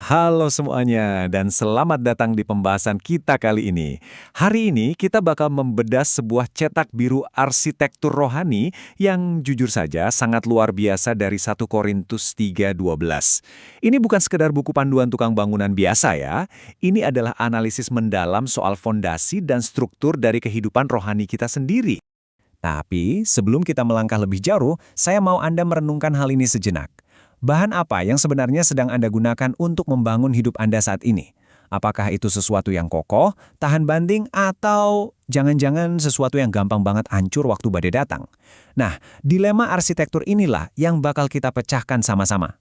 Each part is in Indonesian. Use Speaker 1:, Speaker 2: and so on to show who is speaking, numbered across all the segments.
Speaker 1: Halo semuanya, dan selamat datang di pembahasan kita kali ini. Hari ini kita bakal membedah sebuah cetak biru arsitektur rohani yang jujur saja sangat luar biasa dari 1 Korintus 3:12. Ini bukan sekedar buku panduan tukang bangunan biasa ya, ini adalah analisis mendalam soal fondasi dan struktur dari kehidupan rohani kita sendiri. Tapi sebelum kita melangkah lebih jauh, saya mau Anda merenungkan hal ini sejenak. Bahan apa yang sebenarnya sedang Anda gunakan untuk membangun hidup Anda saat ini? Apakah itu sesuatu yang kokoh, tahan banting, atau jangan-jangan sesuatu yang gampang banget hancur waktu badai datang? Nah, dilema arsitektur inilah yang bakal kita pecahkan sama-sama.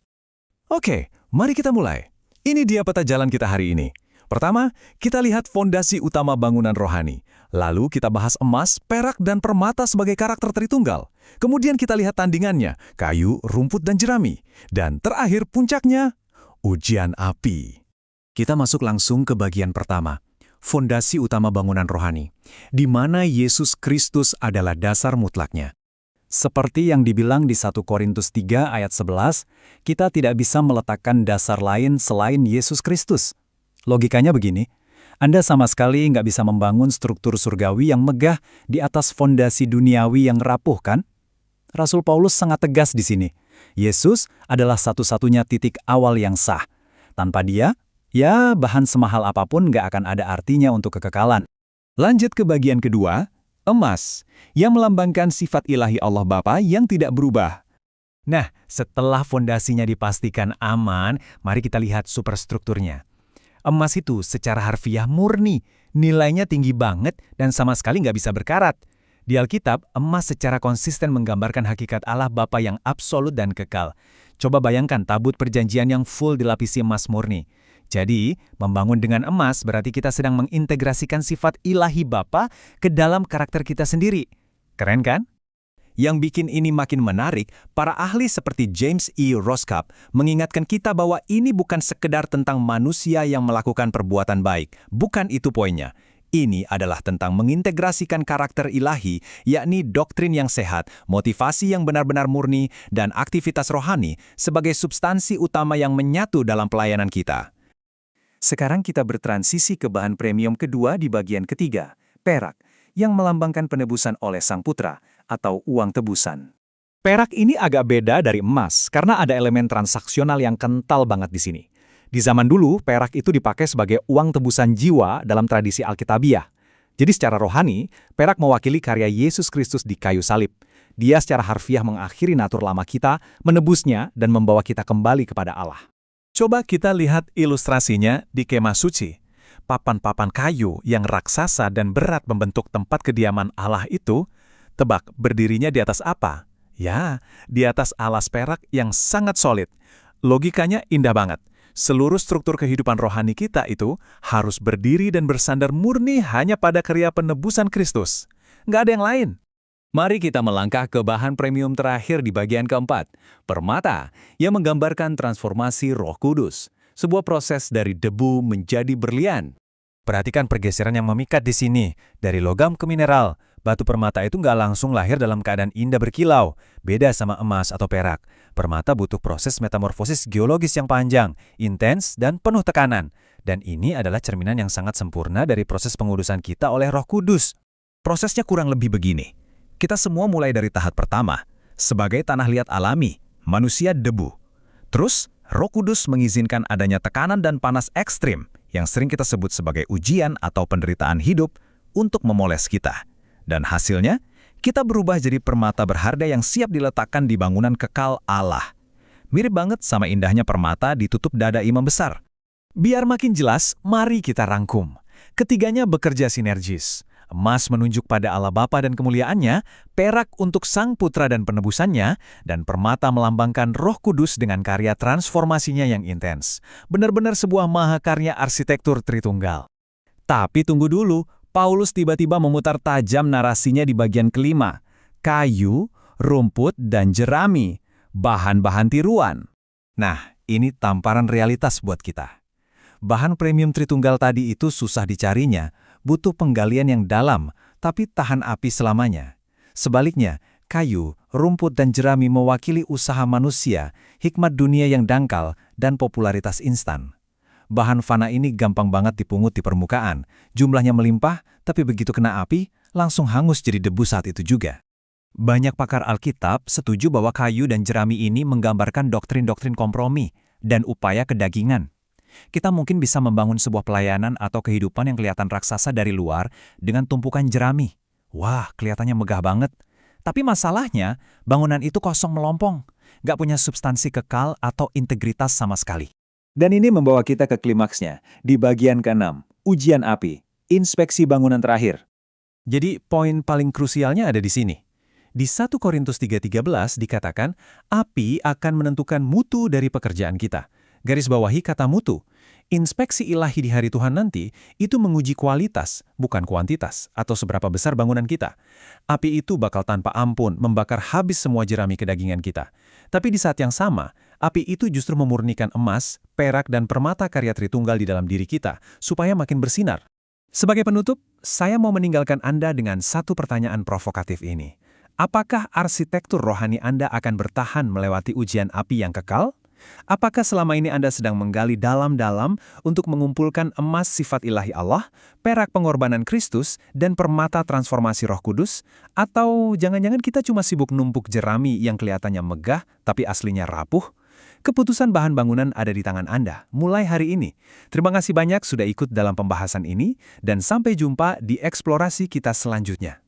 Speaker 1: Oke, mari kita mulai. Ini dia peta jalan kita hari ini. Pertama, kita lihat fondasi utama bangunan rohani. Lalu kita bahas emas, perak, dan permata sebagai karakter Tritunggal. Kemudian kita lihat tandingannya, kayu, rumput, dan jerami. Dan terakhir puncaknya, ujian api. Kita masuk langsung ke bagian pertama, fondasi utama bangunan rohani, di mana Yesus Kristus adalah dasar mutlaknya. Seperti yang dibilang di 1 Korintus 3 ayat 11, kita tidak bisa meletakkan dasar lain selain Yesus Kristus. Logikanya begini, Anda sama sekali nggak bisa membangun struktur surgawi yang megah di atas fondasi duniawi yang rapuh, kan? Rasul Paulus sangat tegas di sini. Yesus adalah satu-satunya titik awal yang sah. Tanpa dia, ya bahan semahal apapun nggak akan ada artinya untuk kekekalan. Lanjut ke bagian kedua, emas, yang melambangkan sifat ilahi Allah Bapa yang tidak berubah. Nah, setelah fondasinya dipastikan aman, mari kita lihat superstrukturnya. Emas itu secara harfiah murni, nilainya tinggi banget dan sama sekali nggak bisa berkarat. Di Alkitab, emas secara konsisten menggambarkan hakikat Allah Bapa yang absolut dan kekal. Coba bayangkan tabut perjanjian yang full dilapisi emas murni. Jadi, membangun dengan emas berarti kita sedang mengintegrasikan sifat ilahi Bapa ke dalam karakter kita sendiri. Keren kan? Yang bikin ini makin menarik, para ahli seperti James E. Roscup mengingatkan kita bahwa ini bukan sekedar tentang manusia yang melakukan perbuatan baik. Bukan itu poinnya. Ini adalah tentang mengintegrasikan karakter ilahi, yakni doktrin yang sehat, motivasi yang benar-benar murni, dan aktivitas rohani sebagai substansi utama yang menyatu dalam pelayanan kita. Sekarang kita bertransisi ke bahan premium kedua di bagian ketiga, perak, yang melambangkan penebusan oleh Sang Putra, atau uang tebusan. Perak ini agak beda dari emas karena ada elemen transaksional yang kental banget di sini. Di zaman dulu, perak itu dipakai sebagai uang tebusan jiwa dalam tradisi Alkitabiah. Jadi secara rohani, perak mewakili karya Yesus Kristus di kayu salib. Dia secara harfiah mengakhiri natur lama kita, menebusnya, dan membawa kita kembali kepada Allah. Coba kita lihat ilustrasinya di kemah suci. Papan-papan kayu yang raksasa dan berat membentuk tempat kediaman Allah itu, tebak, berdirinya di atas apa? Ya, di atas alas perak yang sangat solid. Logikanya indah banget. Seluruh struktur kehidupan rohani kita itu harus berdiri dan bersandar murni hanya pada karya penebusan Kristus. Nggak ada yang lain. Mari kita melangkah ke bahan premium terakhir di bagian keempat, permata, yang menggambarkan transformasi Roh Kudus. Sebuah proses dari debu menjadi berlian. Perhatikan pergeseran yang memikat di sini, dari logam ke mineral. Batu permata itu nggak langsung lahir dalam keadaan indah berkilau, beda sama emas atau perak. Permata butuh proses metamorfosis geologis yang panjang, intens, dan penuh tekanan. Dan ini adalah cerminan yang sangat sempurna dari proses pengudusan kita oleh Roh Kudus. Prosesnya kurang lebih begini. Kita semua mulai dari tahap pertama, sebagai tanah liat alami, manusia debu. Terus, Roh Kudus mengizinkan adanya tekanan dan panas ekstrim, yang sering kita sebut sebagai ujian atau penderitaan hidup, untuk memoles kita. Dan hasilnya, kita berubah jadi permata berharga yang siap diletakkan di bangunan kekal Allah. Mirip banget sama indahnya permata ditutup dada imam besar. Biar makin jelas, mari kita rangkum. Ketiganya bekerja sinergis. Emas menunjuk pada Allah Bapa dan kemuliaannya, perak untuk Sang Putra dan penebusannya, dan permata melambangkan Roh Kudus dengan karya transformasinya yang intens. Benar-benar sebuah mahakarya arsitektur Tritunggal. Tapi tunggu dulu, Paulus tiba-tiba memutar tajam narasinya di bagian kelima, kayu, rumput, dan jerami, bahan-bahan tiruan. Nah, ini tamparan realitas buat kita. Bahan premium Tritunggal tadi itu susah dicarinya, butuh penggalian yang dalam, tapi tahan api selamanya. Sebaliknya, kayu, rumput, dan jerami mewakili usaha manusia, hikmat dunia yang dangkal, dan popularitas instan. bahan fana ini gampang banget dipungut di permukaan. Jumlahnya melimpah, tapi begitu kena api, langsung hangus jadi debu saat itu juga. Banyak pakar Alkitab setuju bahwa kayu dan jerami ini menggambarkan doktrin-doktrin kompromi dan upaya kedagingan. Kita mungkin bisa membangun sebuah pelayanan atau kehidupan yang kelihatan raksasa dari luar dengan tumpukan jerami. Wah, kelihatannya megah banget. Tapi masalahnya, bangunan itu kosong melompong, nggak punya substansi kekal atau integritas sama sekali. Dan ini membawa kita ke klimaksnya, di bagian ke-6, ujian api, inspeksi bangunan terakhir. Jadi poin paling krusialnya ada di sini. Di 1 Korintus 3:13 dikatakan, api akan menentukan mutu dari pekerjaan kita. Garis bawahi kata mutu. Inspeksi ilahi di hari Tuhan nanti itu menguji kualitas, bukan kuantitas, atau seberapa besar bangunan kita. Api itu bakal tanpa ampun membakar habis semua jerami kedagingan kita. Tapi di saat yang sama, api itu justru memurnikan emas, perak, dan permata karya Tritunggal di dalam diri kita, supaya makin bersinar. Sebagai penutup, saya mau meninggalkan Anda dengan satu pertanyaan provokatif ini. Apakah arsitektur rohani Anda akan bertahan melewati ujian api yang kekal? Apakah selama ini Anda sedang menggali dalam-dalam untuk mengumpulkan emas sifat ilahi Allah, perak pengorbanan Kristus, dan permata transformasi Roh Kudus? Atau jangan-jangan kita cuma sibuk numpuk jerami yang kelihatannya megah tapi aslinya rapuh? Keputusan bahan bangunan ada di tangan Anda mulai hari ini. Terima kasih banyak sudah ikut dalam pembahasan ini, dan sampai jumpa di eksplorasi kita selanjutnya.